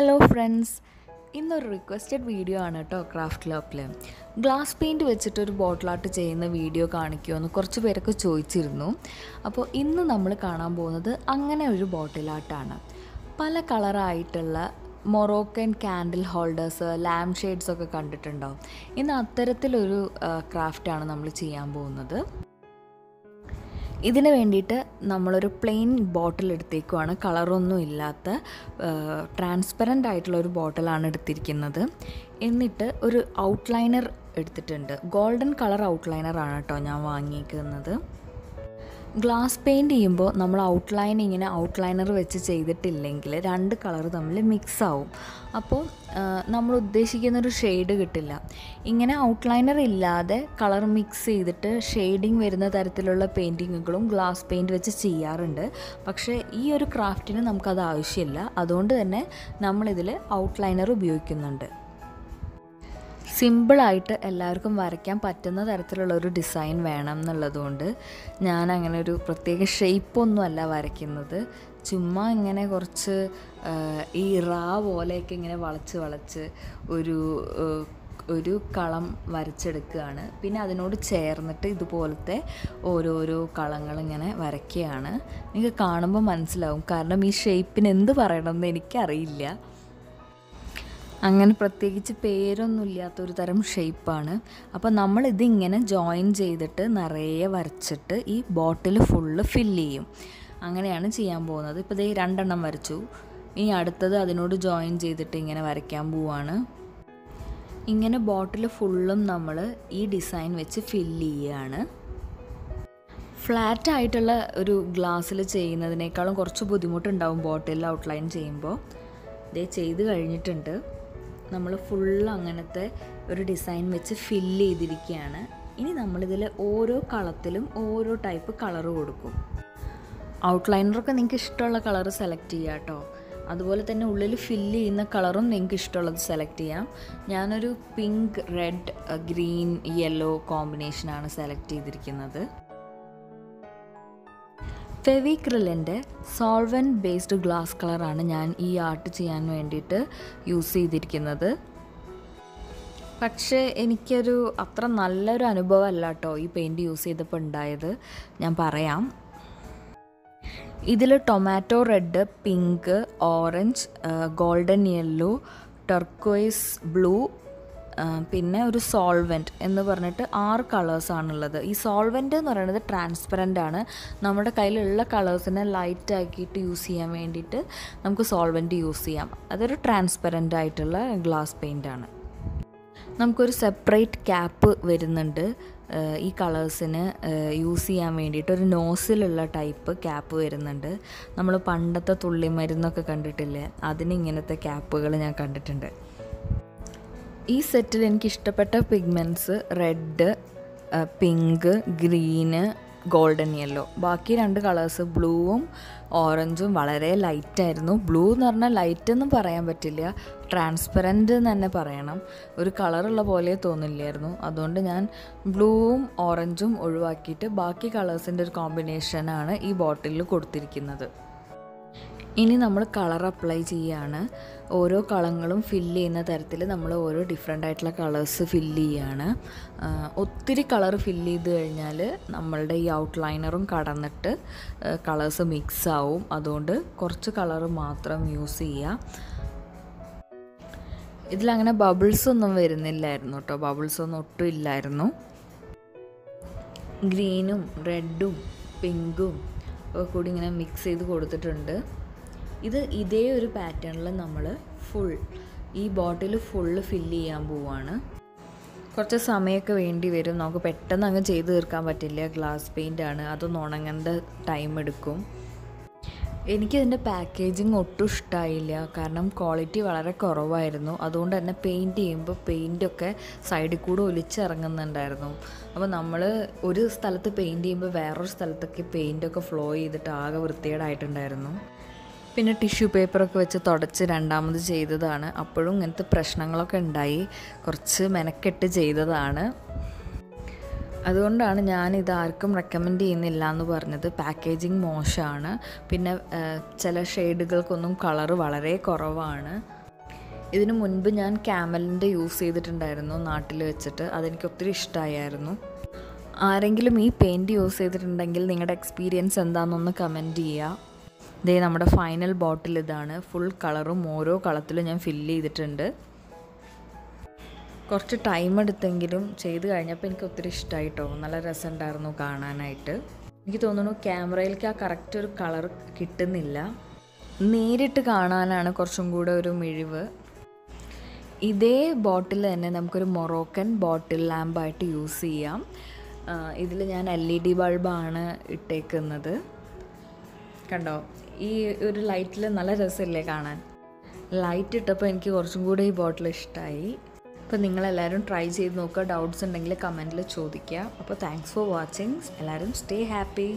Hello friends, ഇന്നൊരു requested video ആണ് കേട്ടോ. ക്രാഫ്റ്റ്ലോപ്പിൽ ഗ്ലാസ് പെയിൻറ്റ് വെച്ചിട്ടൊരു ബോട്ടിൽ ആർട്ട് ചെയ്യുന്ന വീഡിയോ കാണിക്കുമെന്ന് കുറച്ച് പേരൊക്കെ ചോദിച്ചിരുന്നു. അപ്പോൾ ഇന്ന് നമ്മൾ കാണാൻ പോകുന്നത് അങ്ങനെ ഒരു ബോട്ടിൽ ആർട്ടാണ്. പല കളറായിട്ടുള്ള മൊറോക്കൻ ക്യാൻഡിൽ ഹോൾഡേഴ്സ്, ലാംപ് ഷെയ്ഡ്സൊക്കെ കണ്ടിട്ടുണ്ടാവും. ഇന്ന് അത്തരത്തിലൊരു ക്രാഫ്റ്റാണ് നമ്മൾ ചെയ്യാൻ പോകുന്നത്. ഇതിന് വേണ്ടിയിട്ട് നമ്മളൊരു പ്ലെയിൻ ബോട്ടിൽ എടുത്തേക്കുവാണ്. കളറൊന്നും ഇല്ലാത്ത ട്രാൻസ്പെറൻ്റ് ആയിട്ടുള്ളൊരു ബോട്ടിലാണ് എടുത്തിരിക്കുന്നത്. എന്നിട്ട് ഒരു ഔട്ട്ലൈനർ എടുത്തിട്ടുണ്ട്. ഗോൾഡൻ കളർ ഔട്ട്ലൈനറാണ് കേട്ടോ ഞാൻ വാങ്ങിയിരിക്കുന്നത്. ഗ്ലാസ് പെയിൻറ്റ് ചെയ്യുമ്പോൾ നമ്മൾ ഇങ്ങനെ ഔട്ട്ലൈനർ വെച്ച് ചെയ്തിട്ടില്ലെങ്കിൽ രണ്ട് കളർ തമ്മിൽ മിക്സ് ആവും. അപ്പോൾ നമ്മൾ ഉദ്ദേശിക്കുന്നൊരു ഷെയ്ഡ് കിട്ടില്ല. ഇങ്ങനെ ഔട്ട്ലൈനർ ഇല്ലാതെ കളർ മിക്സ് ചെയ്തിട്ട് ഷെയ്ഡിങ് വരുന്ന തരത്തിലുള്ള പെയിൻറ്റിങ്ങുകളും ഗ്ലാസ് പെയിൻറ്റ് വെച്ച് ചെയ്യാറുണ്ട്. പക്ഷേ ഈ ഒരു ക്രാഫ്റ്റിന് നമുക്കത് ആവശ്യമില്ല. അതുകൊണ്ട് തന്നെ നമ്മളിതിൽ ഔട്ട്ലൈനർ ഉപയോഗിക്കുന്നുണ്ട്. സിമ്പിളായിട്ട് എല്ലാവർക്കും വരയ്ക്കാൻ പറ്റുന്ന തരത്തിലുള്ളൊരു ഡിസൈൻ വേണം എന്നുള്ളതുകൊണ്ട് ഞാൻ അങ്ങനെ ഒരു പ്രത്യേക ഷേപ്പൊന്നുമല്ല വരയ്ക്കുന്നത്. ചുമ്മാ ഇങ്ങനെ കുറച്ച് ഈ പോലെയൊക്കെ ഇങ്ങനെ വളച്ച് ഒരു കളം വരച്ചെടുക്കുകയാണ്. പിന്നെ അതിനോട് ചേർന്നിട്ട് ഇതുപോലത്തെ ഓരോരോ കളങ്ങളിങ്ങനെ വരയ്ക്കുകയാണ്. നിങ്ങൾക്ക് കാണുമ്പോൾ മനസ്സിലാവും, കാരണം ഈ ഷേപ്പിന് എന്ത് പറയണമെന്ന് എനിക്കറിയില്ല. അങ്ങനെ പ്രത്യേകിച്ച് പേരൊന്നും ഇല്ലാത്തൊരു തരം ഷേപ്പാണ്. അപ്പോൾ നമ്മളിതിങ്ങനെ ജോയിൻ ചെയ്തിട്ട് നിറയെ വരച്ചിട്ട് ഈ ബോട്ടിൽ ഫുള്ള് ഫില്ല് ചെയ്യും. അങ്ങനെയാണ് ചെയ്യാൻ പോകുന്നത്. ഇപ്പോൾ ദേ 2 എണ്ണം വരച്ചു. ഇനി അടുത്തത് അതിനോട് ജോയിൻ ചെയ്തിട്ട് ഇങ്ങനെ വരയ്ക്കാൻ പോവാണ്. ഇങ്ങനെ ബോട്ടിൽ ഫുള്ളും നമ്മൾ ഈ ഡിസൈൻ വെച്ച് ഫില്ല് ചെയ്യുകയാണ്. ഫ്ലാറ്റായിട്ടുള്ള ഒരു ഗ്ലാസ്സിൽ ചെയ്യുന്നതിനേക്കാളും കുറച്ച് ബുദ്ധിമുട്ടുണ്ടാവും ബോട്ടിൽ ഔട്ട്ലൈൻ ചെയ്യുമ്പോൾ. ഇതേ ചെയ്ത് കഴിഞ്ഞിട്ടുണ്ട്. നമ്മൾ ഫുള്ള് അങ്ങനത്തെ ഒരു ഡിസൈൻ വെച്ച് ഫില്ല് ചെയ്തിരിക്കുകയാണ്. ഇനി നമ്മളിതിൽ ഓരോ കളത്തിലും ഓരോ ടൈപ്പ് കളറ് കൊടുക്കും. ഔട്ട്ലൈനറൊക്കെ നിങ്ങൾക്ക് ഇഷ്ടമുള്ള കളറ് സെലക്ട് ചെയ്യാം കേട്ടോ. അതുപോലെ തന്നെ ഉള്ളിൽ ഫില്ല് ചെയ്യുന്ന കളറും നിങ്ങൾക്ക് ഇഷ്ടമുള്ളത് സെലക്ട് ചെയ്യാം. ഞാനൊരു പിങ്ക്, റെഡ്, ഗ്രീൻ, യെല്ലോ കോമ്പിനേഷനാണ് സെലക്ട് ചെയ്തിരിക്കുന്നത്. ഫെവിക്രിലിൻ്റെ സോൾവെൻറ്റ് ബേസ്ഡ് ഗ്ലാസ് കളറാണ് ഞാൻ ഈ ആർട്ട് ചെയ്യാൻ വേണ്ടിയിട്ട് യൂസ് ചെയ്തിരിക്കുന്നത്. പക്ഷേ എനിക്കൊരു അത്ര നല്ലൊരു അനുഭവമല്ല കേട്ടോ ഈ പെയിൻറ്റ് യൂസ് ചെയ്തപ്പോൾ ഉണ്ടായത്. ഞാൻ പറയാം. ഇതിൽ tomato red, pink, orange, golden yellow, turquoise blue, പിന്നെ ഒരു സോൾവെൻറ്റ് എന്ന് പറഞ്ഞിട്ട് 6 കളേഴ്സാണുള്ളത്. ഈ സോൾവെൻറ്റ് എന്ന് പറയുന്നത് ട്രാൻസ്പെറൻ്റ് ആണ്. നമ്മുടെ കയ്യിലുള്ള കളേഴ്സിനെ ലൈറ്റ് ആക്കിയിട്ട് യൂസ് ചെയ്യാൻ വേണ്ടിയിട്ട് നമുക്ക് സോൾവെൻറ്റ് യൂസ് ചെയ്യാം. അതൊരു ട്രാൻസ്പെറൻ്റ് ആയിട്ടുള്ള ഗ്ലാസ് പെയിൻ്റാണ്. നമുക്കൊരു സെപ്പറേറ്റ് ക്യാപ്പ് വരുന്നുണ്ട് ഈ കളേഴ്സിന് യൂസ് ചെയ്യാൻ വേണ്ടിയിട്ട്. ഒരു നോസിലുള്ള ടൈപ്പ് ക്യാപ്പ് വരുന്നുണ്ട്. നമ്മൾ പണ്ടത്തെ തുള്ളിമരുന്നൊക്കെ കണ്ടിട്ടില്ലേ, അതിന് ഇങ്ങനത്തെ ക്യാപ്പുകൾ ഞാൻ കണ്ടിട്ടുണ്ട്. ഈ സെറ്റിൽ എനിക്ക് ഇഷ്ടപ്പെട്ട pigments red, pink, green, golden yellow. ബാക്കി 2 കളേഴ്സ് ബ്ലൂവും ഓറഞ്ചും വളരെ ലൈറ്റായിരുന്നു. ബ്ലൂ എന്ന് പറഞ്ഞാൽ ലൈറ്റ് എന്നും പറയാൻ പറ്റില്ല, ട്രാൻസ്പെറൻറ്റ് എന്ന് തന്നെ പറയണം. ഒരു കളറുള്ള പോലെ തോന്നില്ലായിരുന്നു. അതുകൊണ്ട് ഞാൻ ബ്ലൂവും ഓറഞ്ചും ഒഴിവാക്കിയിട്ട് ബാക്കി കളേഴ്സിൻ്റെ ഒരു കോമ്പിനേഷനാണ് ഈ ബോട്ടിലിൽ കൊടുത്തിരിക്കുന്നത്. ഇനി നമ്മൾ കളർ അപ്ലൈ ചെയ്യുകയാണ്. ഓരോ കളങ്ങളും ഫില്ല് ചെയ്യുന്ന തരത്തിൽ നമ്മൾ ഓരോ ഡിഫറെൻ്റ് ആയിട്ടുള്ള കളേഴ്സ് ഫില്ല് ചെയ്യുകയാണ്. ഒത്തിരി കളർ ഫില്ല് ചെയ്ത് കഴിഞ്ഞാൽ നമ്മളുടെ ഈ ഔട്ട്ലൈനറും കടന്നിട്ട് കളേഴ്സ് മിക്സ് ആവും. അതുകൊണ്ട് കുറച്ച് കളർ മാത്രം യൂസ് ചെയ്യുക. ഇതിലങ്ങനെ ബബിൾസ് ഒന്നും വരുന്നില്ലായിരുന്നു കേട്ടോ. ബബിൾസ് ഒന്നും ഒട്ടും ഇല്ലായിരുന്നു. ഗ്രീനും റെഡും പിങ്കും ഒക്കെ കൂടി ഇങ്ങനെ മിക്സ് ചെയ്ത് കൊടുത്തിട്ടുണ്ട്. ഇതേ ഒരു പാറ്റേണിൽ നമ്മൾ ഈ ബോട്ടിൽ ഫുള്ള് ഫില്ല് ചെയ്യാൻ പോവുകയാണ്. കുറച്ച് സമയമൊക്കെ വേണ്ടി വരും. നമുക്ക് പെട്ടെന്ന് അങ്ങ് ചെയ്ത് തീർക്കാൻ പറ്റില്ല. ഗ്ലാസ് പെയിൻ്റാണ്, അതൊന്ന് ഉണങ്ങേണ്ട ടൈം എടുക്കും. എനിക്കതിൻ്റെ പാക്കേജിങ് ഒട്ടും ഇഷ്ടമായില്ല. കാരണം ക്വാളിറ്റി വളരെ കുറവായിരുന്നു. അതുകൊണ്ട് തന്നെ പെയിൻറ്റ് ചെയ്യുമ്പോൾ പെയിൻറ്റൊക്കെ സൈഡിൽ കൂടെ ഒലിച്ചിറങ്ങുന്നുണ്ടായിരുന്നു. അപ്പോൾ നമ്മൾ ഒരു സ്ഥലത്ത് പെയിൻറ്റ് ചെയ്യുമ്പോൾ വേറൊരു സ്ഥലത്തൊക്കെ പെയിൻറ്റൊക്കെ ഫ്ലോ ചെയ്തിട്ട് ആകെ വൃത്തികേടായിട്ടുണ്ടായിരുന്നു. പിന്നെ ടിഷ്യൂ പേപ്പറൊക്കെ വെച്ച് തുടച്ച് രണ്ടാമത് ചെയ്തതാണ്. അപ്പോഴും ഇങ്ങനത്തെ പ്രശ്നങ്ങളൊക്കെ ഉണ്ടായി. കുറച്ച് മെനക്കെട്ട് ചെയ്തതാണ്. അതുകൊണ്ടാണ് ഞാനിത് ആർക്കും റെക്കമെൻഡ് ചെയ്യുന്നില്ല എന്ന് പറഞ്ഞത്. പാക്കേജിങ് മോശമാണ്. പിന്നെ ചില ഷെയ്ഡുകൾക്കൊന്നും കളറ് വളരെ കുറവാണ്. ഇതിനു മുൻപ് ഞാൻ ക്യാമലിൻ്റെ യൂസ് ചെയ്തിട്ടുണ്ടായിരുന്നു നാട്ടിൽ വെച്ചിട്ട്. അതെനിക്ക് ഒത്തിരി ഇഷ്ടമായിരുന്നു. ആരെങ്കിലും ഈ പെയിൻറ്റ് യൂസ് ചെയ്തിട്ടുണ്ടെങ്കിൽ നിങ്ങളുടെ എക്സ്പീരിയൻസ് എന്താണെന്നൊന്ന് കമൻറ്റ് ചെയ്യുക. ഇതേ നമ്മുടെ ഫൈനൽ ബോട്ടിൽ ഇതാണ്. ഫുൾ കളറും ഓരോ കളത്തിലും ഞാൻ ഫില്ല് ചെയ്തിട്ടുണ്ട്. കുറച്ച് ടൈം എടുത്തെങ്കിലും ചെയ്ത് കഴിഞ്ഞപ്പോൾ എനിക്ക് ഒത്തിരി ഇഷ്ടമായിട്ടോ. നല്ല രസമുണ്ടായിരുന്നു കാണാനായിട്ട്. എനിക്ക് തോന്നുന്നു ക്യാമറയിലേക്ക് ആ കറക്റ്റ് ഒരു കളർ കിട്ടുന്നില്ല. നേരിട്ട് കാണാനാണ് കുറച്ചും കൂടെ ഒരു മിഴിവ്. ഇതേ ബോട്ടിൽ തന്നെ നമുക്കൊരു മൊറോക്കൻ ബോട്ടിൽ ലാമ്പായിട്ട് യൂസ് ചെയ്യാം. ഇതിൽ ഞാൻ LED ബൾബാണ് ഇട്ടേക്കുന്നത്. കണ്ടോ, ഈ ഒരു ലൈറ്റിൽ നല്ല രസമില്ലേ കാണാൻ. ലൈറ്റ് ഇട്ടപ്പോൾ എനിക്ക് കുറച്ചും കൂടെ ഈ ബോട്ടിൽ ഇഷ്ടമായി. അപ്പോൾ നിങ്ങളെല്ലാവരും ട്രൈ ചെയ്ത് നോക്കുക. ഡൗട്ട്സ് ഉണ്ടെങ്കിൽ കമൻറ്റിൽ ചോദിക്കുക. അപ്പോൾ താങ്ക്സ് ഫോർ വാച്ചിങ്. എല്ലാവരും സ്റ്റേ ഹാപ്പി.